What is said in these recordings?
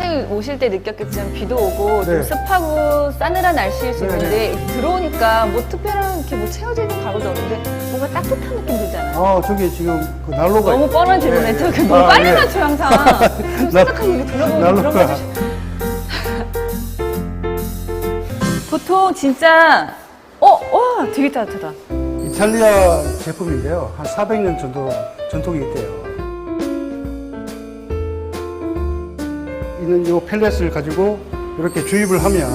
선생님 오실 때 느꼈겠지만 비도 오고 네. 좀 습하고 싸늘한 날씨일 수 네, 있는데 들어오니까 뭐 특별한 이렇게 뭐 채워지는 가구도 없는데 뭔가 따뜻한 느낌 들잖아요. 저기 지금 그 난로가. 너무 뻔한 질문에 네, 네. 너무 빨리 네. 맞춰요 항상. 좀 생각하고 이렇게 들어보면 난로가. 들어봐 주시. 보통 진짜 와 되게 따뜻하다. 이탈리아 제품인데요. 한 400년 정도 전통이 있대요. 이 펠렛을 가지고 이렇게 주입을 하면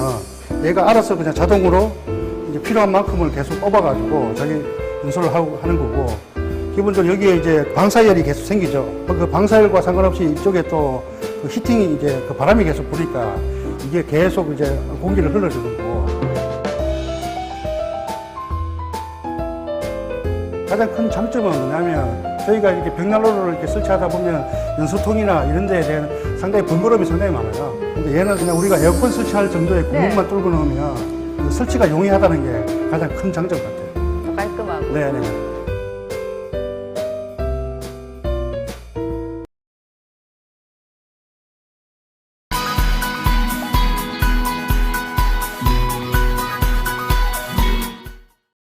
얘가 알아서 그냥 자동으로 이제 필요한 만큼을 계속 뽑아가지고 자기 운송을 하는 거고, 기본적으로 여기에 이제 방사열이 계속 생기죠. 그 방사열과 상관없이 이쪽에 또 그 히팅이 이제 그 바람이 계속 부니까 이게 계속 이제 공기를 흘러주는 거고. 가장 큰 장점은 뭐냐면 저희가 이렇게 벽난로를 이렇게 설치하다 보면 연소통이나 이런 데에 대한 상당히 번거로움이 상당히 많아요. 근데 얘는 그냥 우리가 에어컨 설치할 정도의 구멍만 뚫고 넣으면 그 설치가 용이하다는 게 가장 큰 장점 같아요. 더 깔끔하고. 네네.